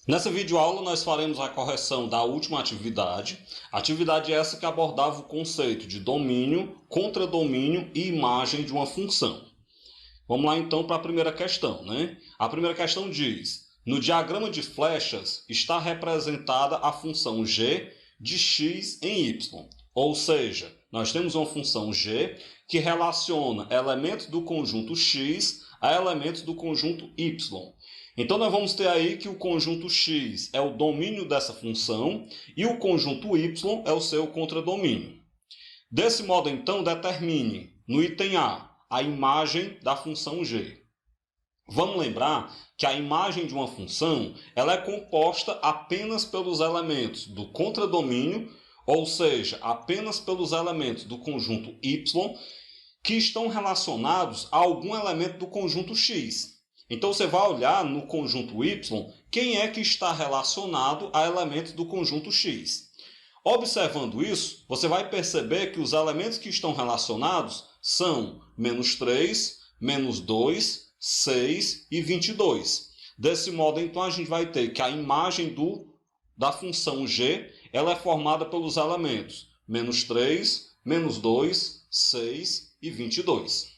Nessa videoaula nós faremos a correção da última atividade. Atividade essa que abordava o conceito de domínio, contradomínio e imagem de uma função. Vamos lá então para a primeira questão, né? A primeira questão diz: no diagrama de flechas está representada a função g de x em y. Ou seja, nós temos uma função g que relaciona elementos do conjunto x a elementos do conjunto y. Então, nós vamos ter aí que o conjunto x é o domínio dessa função e o conjunto y é o seu contradomínio. Desse modo, então, determine no item A imagem da função g. Vamos lembrar que a imagem de uma função ela é composta apenas pelos elementos do contradomínio, ou seja, apenas pelos elementos do conjunto y que estão relacionados a algum elemento do conjunto x. Então, você vai olhar no conjunto y quem é que está relacionado a elementos do conjunto x. Observando isso, você vai perceber que os elementos que estão relacionados são -3, -2, 6 e 22. Desse modo, então, a gente vai ter que a imagem da função g ela é formada pelos elementos -3, -2, 6 e 22.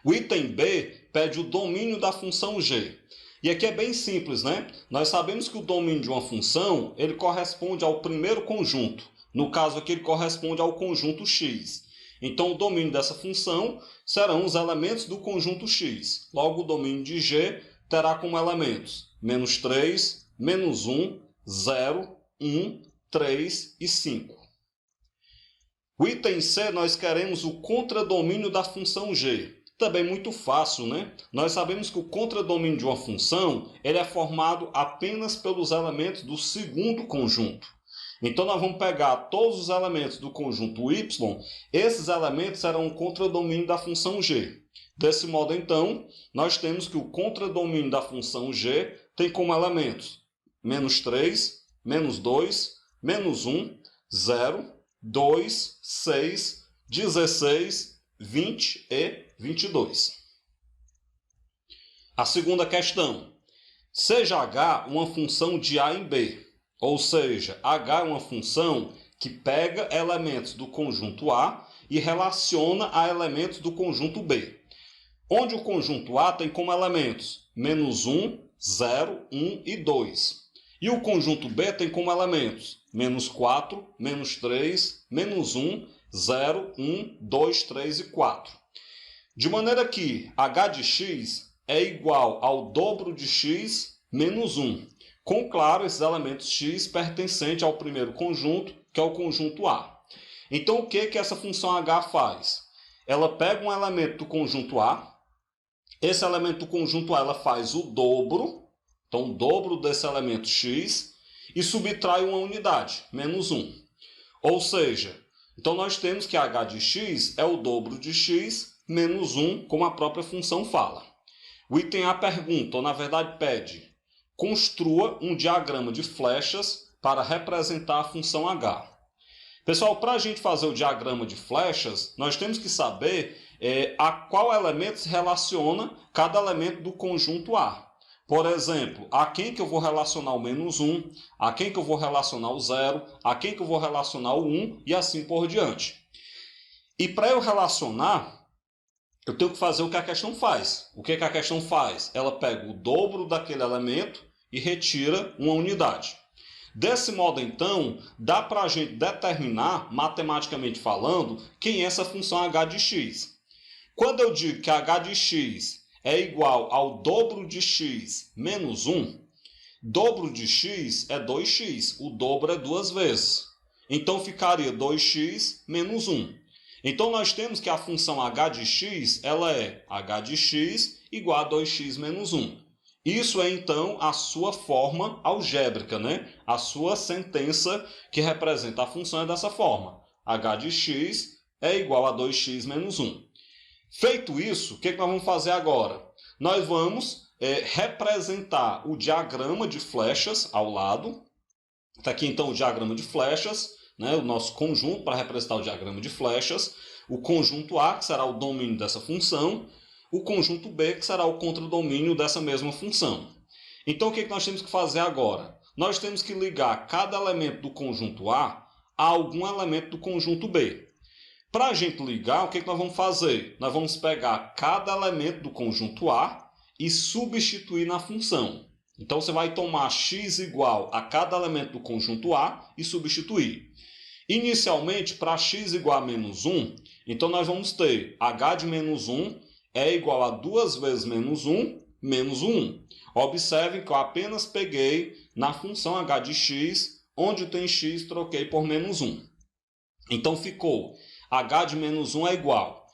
O item B pede o domínio da função g. E aqui é bem simples, né? Nós sabemos que o domínio de uma função ele corresponde ao primeiro conjunto. No caso aqui, ele corresponde ao conjunto x. Então, o domínio dessa função serão os elementos do conjunto x. Logo, o domínio de g terá como elementos -3, -1, 0, 1, 3 e 5. O item C, nós queremos o contradomínio da função g. Também muito fácil, né? Nós sabemos que o contradomínio de uma função ele é formado apenas pelos elementos do segundo conjunto. Então, nós vamos pegar todos os elementos do conjunto y, esses elementos serão o contradomínio da função g. Desse modo, então, nós temos que o contradomínio da função g tem como elementos -3, -2, -1, 0, 2, 6, 16, 20 e 22. A segunda questão. Seja h uma função de a em b. Ou seja, h é uma função que pega elementos do conjunto A e relaciona a elementos do conjunto B. Onde o conjunto A tem como elementos -1, 0, 1 e 2. E o conjunto B tem como elementos -4, -3, -1, 0, 1, 2, 3 e 4. De maneira que h de x é igual ao dobro de x menos 1. Com, claro, esses elementos x pertencentes ao primeiro conjunto, que é o conjunto A. Então, o que essa função h faz? Ela pega um elemento do conjunto A, esse elemento do conjunto A ela faz o dobro, então o dobro desse elemento x, e subtrai uma unidade, -1. Ou seja, então nós temos que h de x é o dobro de x menos 1, como a própria função fala. O item A pergunta, ou na verdade pede, construa um diagrama de flechas para representar a função h. Pessoal, para a gente fazer o diagrama de flechas, nós temos que saber a qual elemento se relaciona cada elemento do conjunto A. Por exemplo, a quem que eu vou relacionar o -1, a quem que eu vou relacionar o 0, a quem que eu vou relacionar o 1 e assim por diante. E para eu relacionar, eu tenho que fazer o que a questão faz. O que a questão faz? Ela pega o dobro daquele elemento e retira uma unidade. Desse modo, então, dá para a gente determinar, matematicamente falando, quem é essa função h de x. Quando eu digo que h de x é igual ao dobro de x menos 1, dobro de x é 2x, o dobro é 2 vezes. Então, ficaria 2x menos 1. Então, nós temos que a função h de x ela é h de x igual a 2x menos 1. Isso é, então, a sua forma algébrica, né? A sua sentença que representa a função é dessa forma. H de x é igual a 2x menos 1. Feito isso, o que nós vamos fazer agora? Nós vamos representar o diagrama de flechas ao lado. Está aqui, então, o diagrama de flechas, né? O nosso conjunto para representar o diagrama de flechas. O conjunto A, que será o domínio dessa função. O conjunto B, que será o contradomínio dessa mesma função. Então, o que nós temos que fazer agora? Nós temos que ligar cada elemento do conjunto A algum elemento do conjunto B. Para a gente ligar, o que nós vamos fazer? Nós vamos pegar cada elemento do conjunto A e substituir na função. Então, você vai tomar x igual a cada elemento do conjunto A e substituir. Inicialmente, para x igual a menos 1, então nós vamos ter h de menos 1 é igual a 2 vezes menos 1, menos 1. Observem que eu apenas peguei na função h de x, onde tem x, troquei por menos 1. Então, ficou h de menos 1 é igual.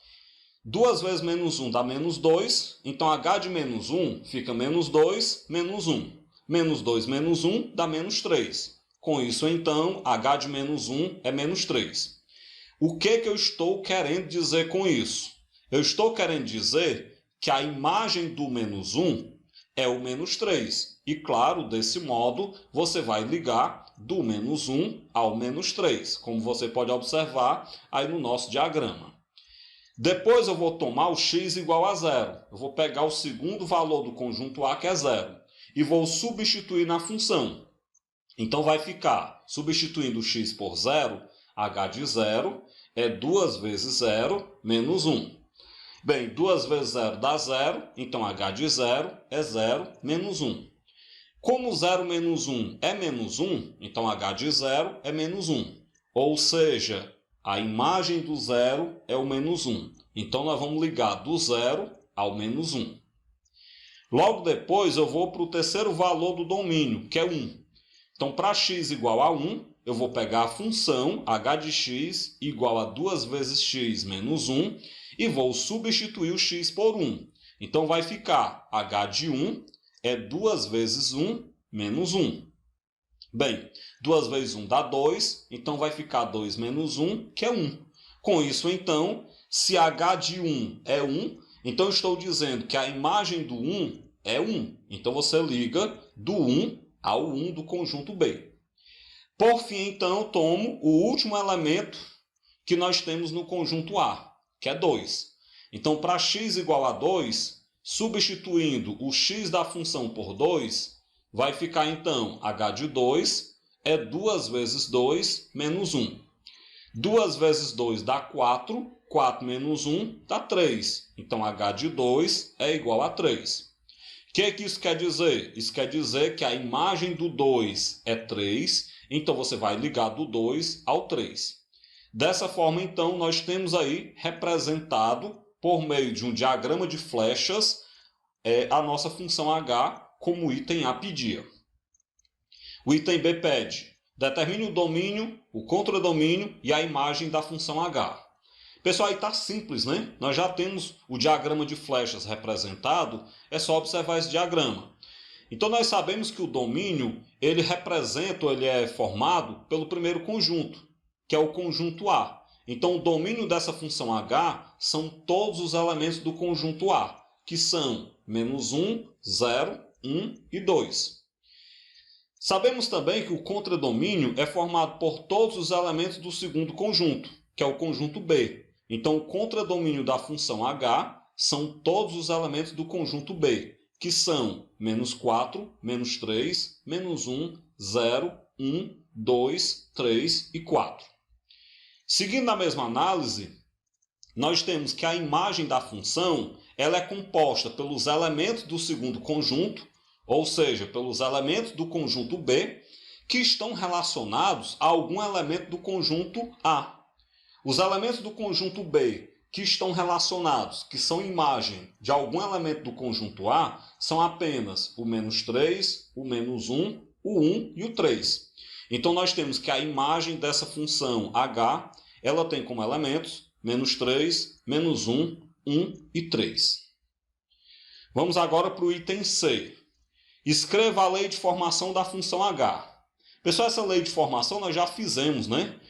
2 vezes menos 1 dá menos 2, então h de menos 1 fica menos 2, menos 1. Menos 2 menos 1 dá menos 3. Com isso, então, h de menos 1 é menos 3. O que eu estou querendo dizer com isso? Eu estou querendo dizer que a imagem do menos 1 é o menos 3. E, claro, desse modo, você vai ligar do menos 1 ao menos 3, como você pode observar aí no nosso diagrama. Depois eu vou tomar o x igual a 0. Eu vou pegar o segundo valor do conjunto A, que é 0, e vou substituir na função. Então vai ficar, substituindo o x por 0, h de 0 é 2 vezes 0 menos 1. Bem, 2 vezes 0 dá 0, então h de 0 é 0 menos 1. Como 0 menos 1 é menos 1, então h de 0 é menos 1. Ou seja, a imagem do 0 é o menos 1. Então nós vamos ligar do 0 ao menos 1. Logo depois eu vou para o terceiro valor do domínio, que é 1. Então, para x igual a 1, eu vou pegar a função h de x igual a 2 vezes x menos 1 e vou substituir o x por 1. Então, vai ficar h de 1 é 2 vezes 1 menos 1. Bem, 2 vezes 1 dá 2, então vai ficar 2 menos 1, que é 1. Com isso, então, se h de 1 é 1, então estou dizendo que a imagem do 1 é 1. Então, você liga do 1 ao 1 do conjunto B. Por fim, então, eu tomo o último elemento que nós temos no conjunto A, que é 2. Então, para x igual a 2, substituindo o x da função por 2, vai ficar, então, h de 2 é 2 vezes 2 menos 1. 2 vezes 2 dá 4, 4 menos 1 dá 3. Então, h de 2 é igual a 3. O que isso quer dizer? Isso quer dizer que a imagem do 2 é 3, então você vai ligar do 2 ao 3. Dessa forma, então, nós temos aí representado, por meio de um diagrama de flechas, a nossa função h, como o item A pedia. O item B pede: determine o domínio, o contradomínio e a imagem da função h. Pessoal, aí está simples, né? Nós já temos o diagrama de flechas representado, é só observar esse diagrama. Então, nós sabemos que o domínio, ele representa, ou ele é formado pelo primeiro conjunto, que é o conjunto A. Então, o domínio dessa função h são todos os elementos do conjunto A, que são menos 1, 0, 1 e 2. Sabemos também que o contradomínio é formado por todos os elementos do segundo conjunto, que é o conjunto B. Então, o contradomínio da função h são todos os elementos do conjunto B, que são menos 4, menos 3, menos 1, 0, 1, 2, 3 e 4. Seguindo a mesma análise, nós temos que a imagem da função ela é composta pelos elementos do segundo conjunto, ou seja, pelos elementos do conjunto B, que estão relacionados a algum elemento do conjunto A. Os elementos do conjunto B que estão relacionados, que são imagem de algum elemento do conjunto A, são apenas o menos 3, o menos 1, o 1 e o 3. Então, nós temos que a imagem dessa função h, ela tem como elementos menos 3, menos 1, 1 e 3. Vamos agora para o item C. Escreva a lei de formação da função h. Pessoal, essa lei de formação nós já fizemos, né?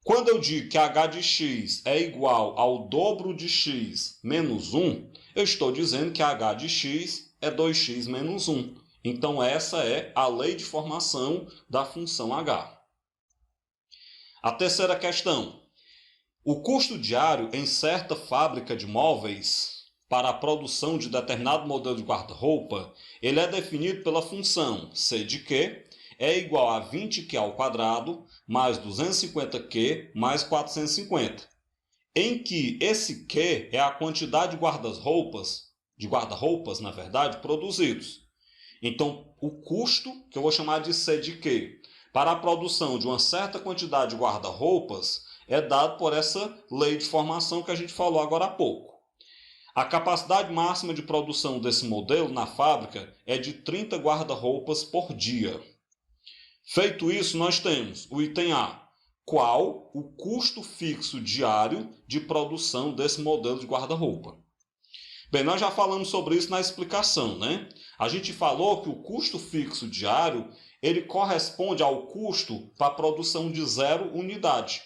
Quando eu digo que h de x é igual ao dobro de x menos 1, eu estou dizendo que h de x é 2x menos 1. Então, essa é a lei de formação da função h. A terceira questão. O custo diário em certa fábrica de móveis para a produção de determinado modelo de guarda-roupa, ele é definido pela função C de Q é igual a 20Q ao quadrado mais 250Q mais 450, em que esse Q é a quantidade de guarda-roupas, na verdade, produzidos. Então, o custo, que eu vou chamar de C de Q, para a produção de uma certa quantidade de guarda-roupas é dado por essa lei de formação que a gente falou agora há pouco. A capacidade máxima de produção desse modelo na fábrica é de 30 guarda-roupas por dia. Feito isso, nós temos o item A. Qual o custo fixo diário de produção desse modelo de guarda-roupa? Bem, nós já falamos sobre isso na explicação, né? A gente falou que o custo fixo diário ele corresponde ao custo para a produção de 0 unidade.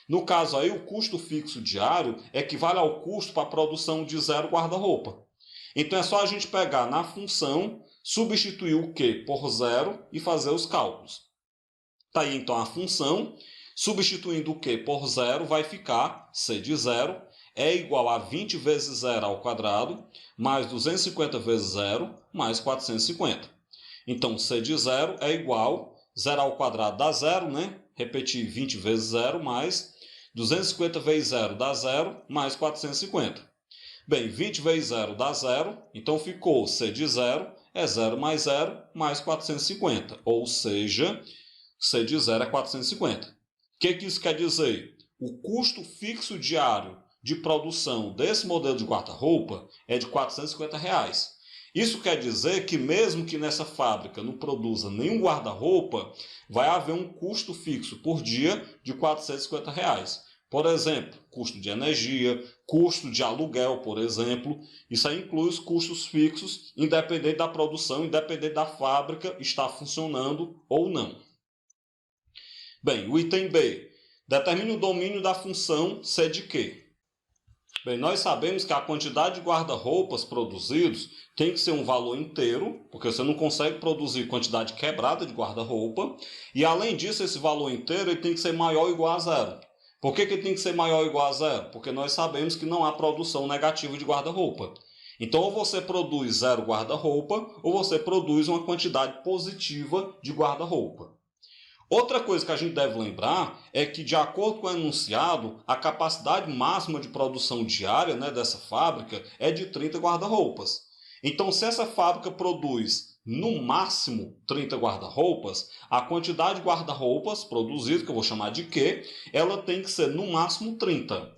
No caso aí, o custo fixo diário equivale ao custo para a produção de 0 guarda-roupa. Então é só a gente pegar na função, substituir o Q por 0 e fazer os cálculos. Está aí então a função, substituindo o Q por 0 vai ficar C de 0 é igual a 20 vezes 0 ao quadrado, mais 250 vezes 0, mais 450. Então, C de 0 é igual, 0 ao quadrado dá 0, né? Repetir 20 vezes 0, mais 250 vezes 0 dá 0, mais 450. Bem, 20 vezes 0 dá 0, então ficou C de 0 é 0 mais 0, mais 450. Ou seja, C de 0 é 450. O que isso quer dizer? O custo fixo diário de produção desse modelo de guarda-roupa é de R$ 450. Isso quer dizer que mesmo que nessa fábrica não produza nenhum guarda-roupa, vai haver um custo fixo por dia de R$ 450. Por exemplo, custo de energia, custo de aluguel, por exemplo. Isso aí inclui os custos fixos, independente da produção, independente da fábrica estar funcionando ou não. Bem, o item B. Determine o domínio da função C de Q. Bem, nós sabemos que a quantidade de guarda-roupas produzidos tem que ser um valor inteiro, porque você não consegue produzir quantidade quebrada de guarda-roupa. E, além disso, esse valor inteiro ele tem que ser maior ou igual a 0. Por que ele tem que ser maior ou igual a 0? Porque nós sabemos que não há produção negativa de guarda-roupa. Então, ou você produz 0 guarda-roupa, ou você produz uma quantidade positiva de guarda-roupa. Outra coisa que a gente deve lembrar é que, de acordo com o enunciado, a capacidade máxima de produção diária, né, dessa fábrica é de 30 guarda-roupas. Então, se essa fábrica produz no máximo 30 guarda-roupas, a quantidade de guarda-roupas produzido, que eu vou chamar de Q, ela tem que ser no máximo 30.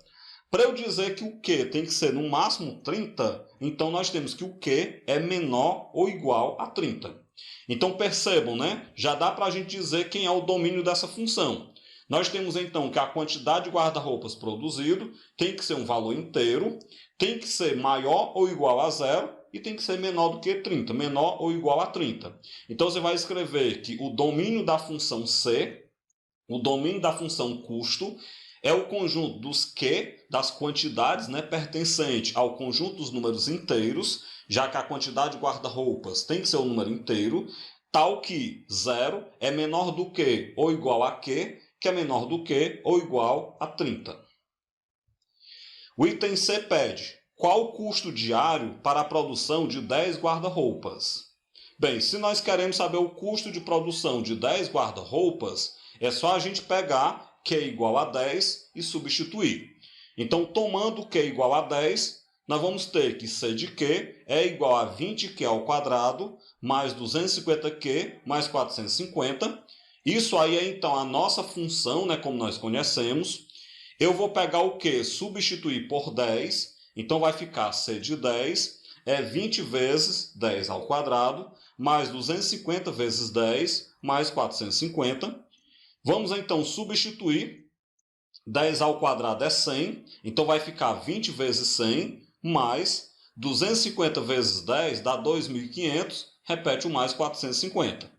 Para eu dizer que o Q tem que ser no máximo 30, então nós temos que o Q é menor ou igual a 30. Então percebam, né? Já dá para a gente dizer quem é o domínio dessa função. Nós temos então que a quantidade de guarda-roupas produzido tem que ser um valor inteiro, tem que ser maior ou igual a 0 e tem que ser menor do que 30, menor ou igual a 30. Então você vai escrever que o domínio da função C, o domínio da função custo, é o conjunto dos Q, das quantidades, né, pertencente ao conjunto dos números inteiros, já que a quantidade de guarda-roupas tem que ser um número inteiro, tal que 0 é menor do que ou igual a Q, que é menor do que ou igual a 30. O item C pede: qual o custo diário para a produção de 10 guarda-roupas? Bem, se nós queremos saber o custo de produção de 10 guarda-roupas, é só a gente pegar Q igual a 10 e substituir. Então, tomando Q igual a 10, nós vamos ter que C de Q é igual a 20Q ao quadrado, mais 250Q, mais 450. Isso aí é, então, a nossa função, né, como nós conhecemos. Eu vou pegar o Q, substituir por 10, então vai ficar C de 10, é 20 vezes 10 ao quadrado, mais 250 vezes 10, mais 450. Vamos, então, substituir. 10 ao quadrado é 100, então vai ficar 20 vezes 100, mais 250 vezes 10 dá 2.500, repete o mais 450.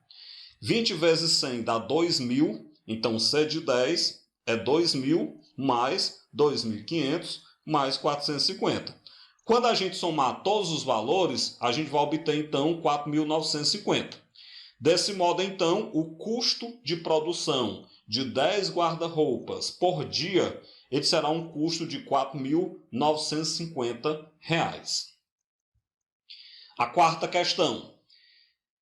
20 vezes 100 dá 2.000, então C de 10 é 2.000, mais 2.500, mais 450. Quando a gente somar todos os valores, a gente vai obter, então, 4.950. Desse modo, então, o custo de produção de 10 guarda-roupas por dia, ele será um custo de R$ 4.950. A quarta questão.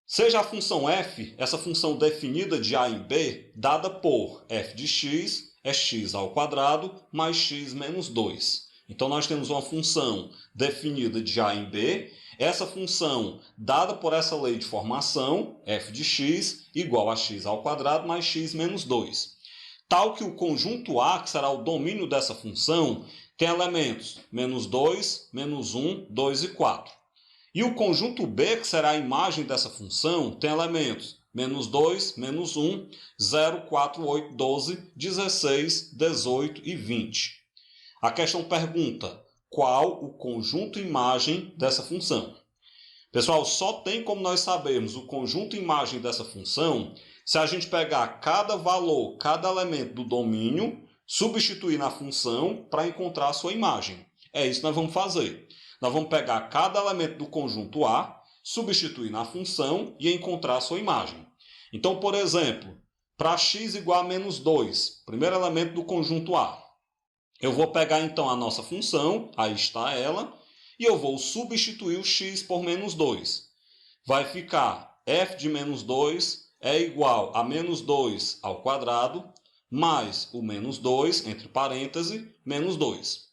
Seja a função f, essa função definida de a em b, dada por f de x é x ao quadrado mais x menos 2. Então, nós temos uma função definida de a em b. Essa função, dada por essa lei de formação, f de x igual a x ao quadrado mais x menos 2. Tal que o conjunto A, que será o domínio dessa função, tem elementos menos 2, menos 1, 2 e 4. E o conjunto B, que será a imagem dessa função, tem elementos menos 2, menos 1, 0, 4, 8, 12, 16, 18 e 20. A questão pergunta, qual o conjunto imagem dessa função? Pessoal, só tem como nós sabermos o conjunto imagem dessa função se a gente pegar cada valor, cada elemento do domínio, substituir na função para encontrar a sua imagem. É isso que nós vamos fazer. Nós vamos pegar cada elemento do conjunto A, substituir na função e encontrar a sua imagem. Então, por exemplo, para x igual a menos 2, primeiro elemento do conjunto A, eu vou pegar então a nossa função, aí está ela, e eu vou substituir o x por menos 2. Vai ficar f de menos 2 é igual a menos 2 ao quadrado, mais o menos 2, entre parênteses, menos 2.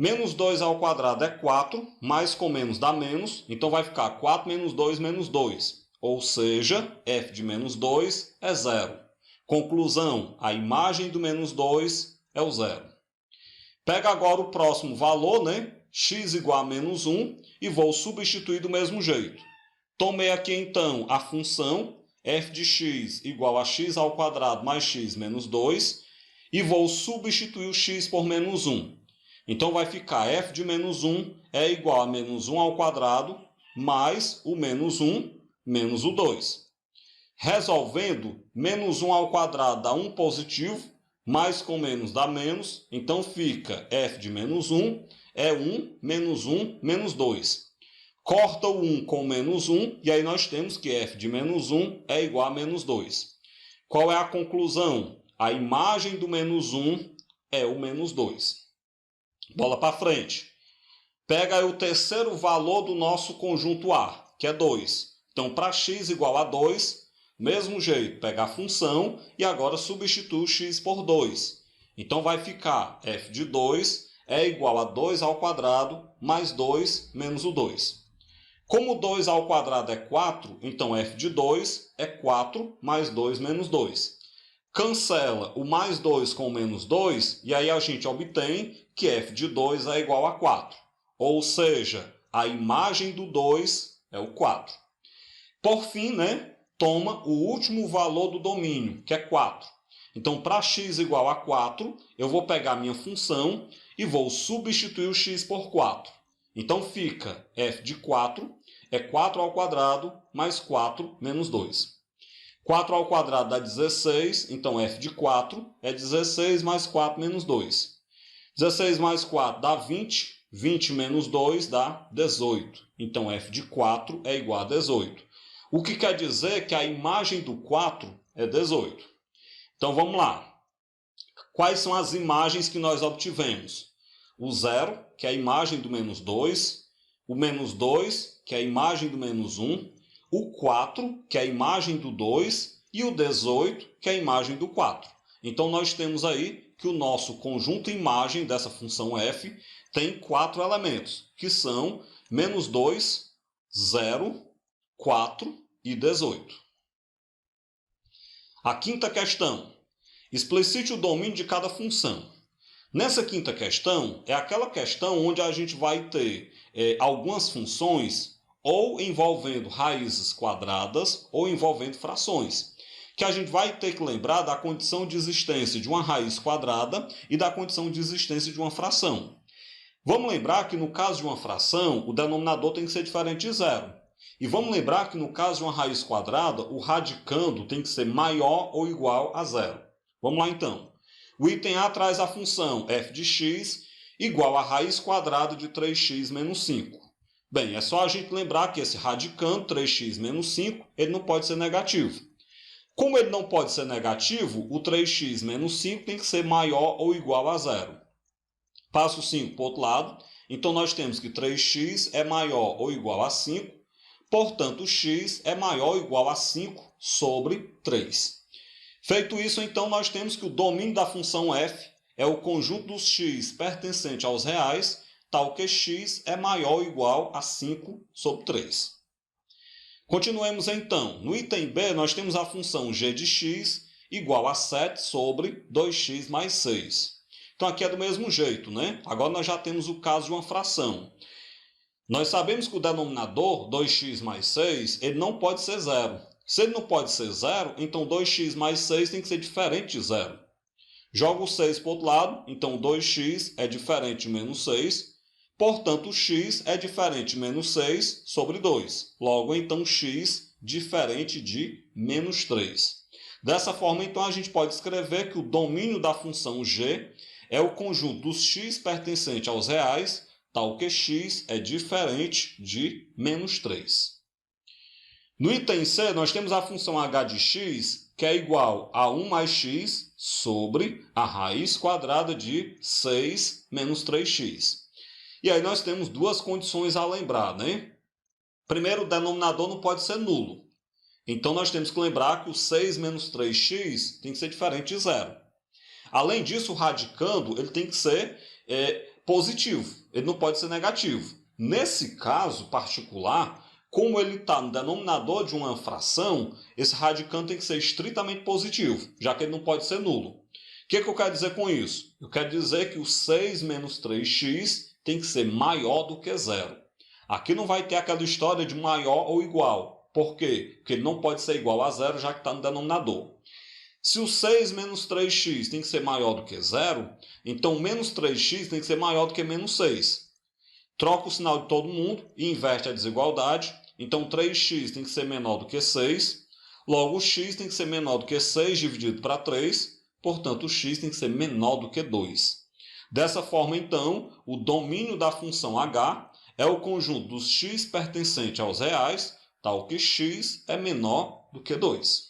Menos 2 ao quadrado é 4, mais com menos dá menos, então vai ficar 4 menos 2, menos 2. Ou seja, f de menos 2 é 0. Conclusão, a imagem do menos 2 é o 0. Pega agora o próximo valor, né? X igual a menos 1, e vou substituir do mesmo jeito. Tomei aqui então a função f de x igual a x ao quadrado mais x menos 2, e vou substituir o x por menos 1. Então, vai ficar f de menos 1 é igual a menos 1 ao quadrado mais o menos 1 menos o 2. Resolvendo, menos 1 ao quadrado dá 1 positivo, mais com menos dá menos, então fica f de menos 1 é 1 menos 2. Corta o 1 com menos 1, e aí nós temos que f de menos 1 é igual a menos 2. Qual é a conclusão? A imagem do menos 1 é o menos 2. Bola para frente. Pega aí o terceiro valor do nosso conjunto A, que é 2. Então, para x igual a 2, mesmo jeito, pega a função e agora substitui o x por 2. Então, vai ficar f de 2 é igual a 2 ao quadrado mais 2 menos o 2. Como 2 ao quadrado é 4, então f de 2 é 4 mais 2 menos 2. Cancela o mais 2 com o menos 2, e aí a gente obtém que f de 2 é igual a 4. Ou seja, a imagem do 2 é o 4. Por fim, toma o último valor do domínio, que é 4. Então, para x igual a 4, eu vou pegar a minha função e vou substituir o x por 4. Então, fica f de 4 é 4 ao quadrado mais 4 menos 2. 4 ao quadrado dá 16, então f de 4 é 16 mais 4 menos 2. 16 mais 4 dá 20, 20 menos 2 dá 18. Então f de 4 é igual a 18. O que quer dizer que a imagem do 4 é 18. Então vamos lá. Quais são as imagens que nós obtivemos? O 0, que é a imagem do menos 2. O menos 2, que é a imagem do menos 1. O 4, que é a imagem do 2, e o 18, que é a imagem do 4. Então, nós temos aí que o nosso conjunto imagem dessa função f tem 4 elementos, que são menos 2, 0, 4 e 18. A quinta questão. Explicite o domínio de cada função. Nessa quinta questão, é aquela questão onde a gente vai ter algumas funções ou envolvendo raízes quadradas, ou envolvendo frações, que a gente vai ter que lembrar da condição de existência de uma raiz quadrada e da condição de existência de uma fração. Vamos lembrar que no caso de uma fração, o denominador tem que ser diferente de zero. E vamos lembrar que no caso de uma raiz quadrada, o radicando tem que ser maior ou igual a zero. Vamos lá então. O item A traz a função f de x igual a raiz quadrada de 3x menos 5. Bem, é só a gente lembrar que esse radicando, 3x menos 5, ele não pode ser negativo. Como ele não pode ser negativo, o 3x menos 5 tem que ser maior ou igual a zero. Passo 5 para o outro lado, Então, nós temos que 3x é maior ou igual a 5, portanto, x é maior ou igual a 5 sobre 3. Feito isso, então, nós temos que o domínio da função f é o conjunto dos x pertencente aos reais, tal que x é maior ou igual a 5 sobre 3. Continuemos então. No item B, nós temos a função g de x igual a 7 sobre 2x mais 6. Então, aqui é do mesmo jeito, né? Agora nós já temos o caso de uma fração. Nós sabemos que o denominador, 2x mais 6, ele não pode ser zero. Se ele não pode ser zero, então 2x mais 6 tem que ser diferente de zero. Jogo o 6 para o outro lado, então 2x é diferente de menos 6. Portanto, x é diferente de menos 6 sobre 2. Logo, então, x diferente de menos 3. Dessa forma, então, a gente pode escrever que o domínio da função g é o conjunto dos x pertencente aos reais, tal que x é diferente de menos 3. No item C, nós temos a função h de x, que é igual a 1 mais x sobre a raiz quadrada de 6 menos 3x. E aí nós temos duas condições a lembrar, né? Primeiro, o denominador não pode ser nulo. Então, nós temos que lembrar que o 6 menos 3x tem que ser diferente de zero. Além disso, o radicando ele tem que ser positivo, ele não pode ser negativo. Nesse caso particular, como ele está no denominador de uma fração, esse radicando tem que ser estritamente positivo, já que ele não pode ser nulo. O que eu quero dizer com isso? Eu quero dizer que o 6 menos 3x tem que ser maior do que zero. Aqui não vai ter aquela história de maior ou igual. Por quê? Porque ele não pode ser igual a zero, já que está no denominador. Se o 6 menos 3x tem que ser maior do que zero, então menos 3x tem que ser maior do que menos 6. Troca o sinal de todo mundo e inverte a desigualdade. Então 3x tem que ser menor do que 6. Logo, o x tem que ser menor do que 6 dividido para 3. Portanto, o x tem que ser menor do que 2. Dessa forma, então, o domínio da função h é o conjunto dos x pertencente aos reais, tal que x é menor do que 2.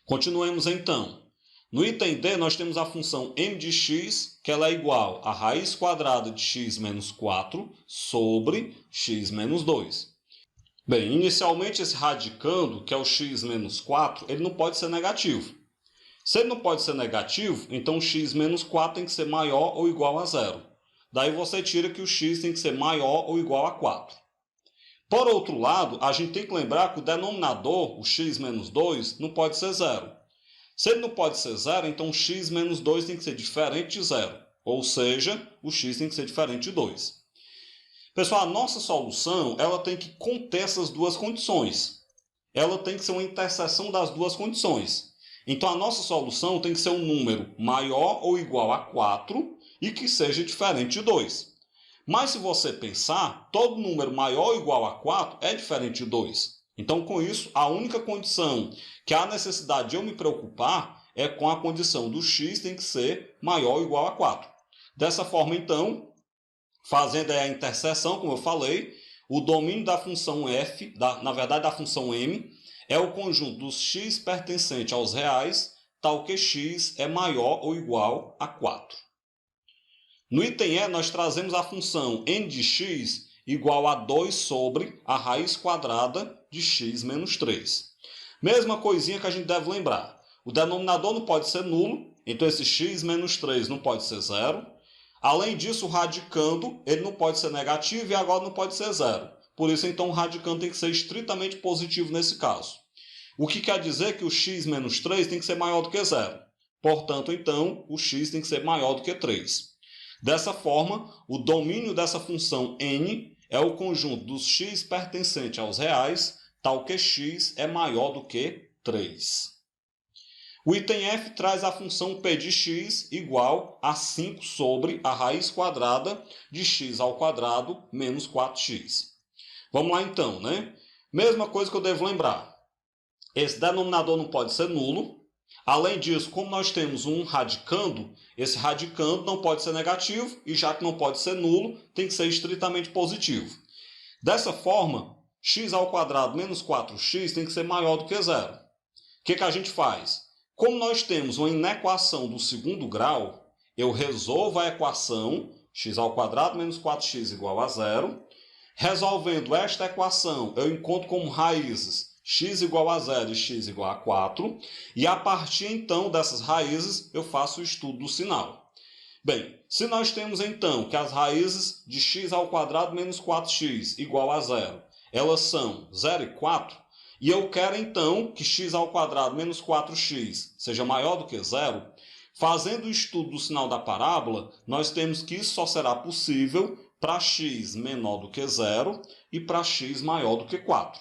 Continuemos então. No item D, nós temos a função m de x, que ela é igual a raiz quadrada de x menos 4 sobre x menos 2. Bem, inicialmente esse radicando, que é o x menos 4, ele não pode ser negativo. Se ele não pode ser negativo, então o x menos 4 tem que ser maior ou igual a zero. Daí você tira que o x tem que ser maior ou igual a 4. Por outro lado, a gente tem que lembrar que o denominador, o x menos 2, não pode ser zero. Se ele não pode ser zero, então o x menos 2 tem que ser diferente de zero. Ou seja, o x tem que ser diferente de 2. Pessoal, a nossa solução ela tem que conter essas duas condições. Ela tem que ser uma interseção das duas condições. Então, a nossa solução tem que ser um número maior ou igual a 4 e que seja diferente de 2. Mas, se você pensar, todo número maior ou igual a 4 é diferente de 2. Então, com isso, a única condição que há necessidade de eu me preocupar é com a condição do x tem que ser maior ou igual a 4. Dessa forma, então, fazendo a interseção, como eu falei, o domínio da função f, na verdade da função m, é o conjunto dos x pertencente aos reais, tal que x é maior ou igual a 4. No item E, nós trazemos a função n de x igual a 2 sobre a raiz quadrada de x menos 3. Mesma coisinha que a gente deve lembrar. O denominador não pode ser nulo, então esse x menos 3 não pode ser zero. Além disso, o radicando ele não pode ser negativo e agora não pode ser zero. Por isso, então, o radicando tem que ser estritamente positivo nesse caso. O que quer dizer que o x menos 3 tem que ser maior do que zero. Portanto, então, o x tem que ser maior do que 3. Dessa forma, o domínio dessa função n é o conjunto dos x pertencente aos reais, tal que x é maior do que 3. O item F traz a função p de x igual a 5 sobre a raiz quadrada de x ao quadrado menos 4x. Vamos lá então, né? Mesma coisa que eu devo lembrar. Esse denominador não pode ser nulo. Além disso, como nós temos um radicando, esse radicando não pode ser negativo e já que não pode ser nulo, tem que ser estritamente positivo. Dessa forma, x ao quadrado menos 4x tem que ser maior do que zero. O que a gente faz? Como nós temos uma inequação do segundo grau, eu resolvo a equação x² menos 4x igual a 0. Resolvendo esta equação, eu encontro como raízes x igual a 0 e x igual a 4. E a partir, então, dessas raízes, eu faço o estudo do sinal. Bem, se nós temos, então, que as raízes de x² menos 4x igual a 0, elas são 0 e 4, e eu quero, então, que x² menos 4x seja maior do que 0, fazendo o estudo do sinal da parábola, nós temos que isso só será possível para x menor do que 0 e para x maior do que 4.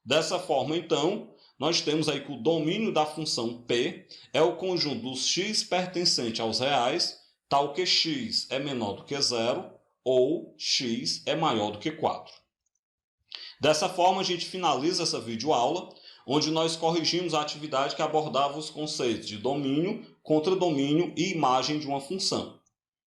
Dessa forma, então, nós temos aí que o domínio da função P é o conjunto dos x pertencente aos reais, tal que x é menor do que 0 ou x é maior do que 4. Dessa forma, a gente finaliza essa videoaula, onde nós corrigimos a atividade que abordava os conceitos de domínio, contradomínio e imagem de uma função.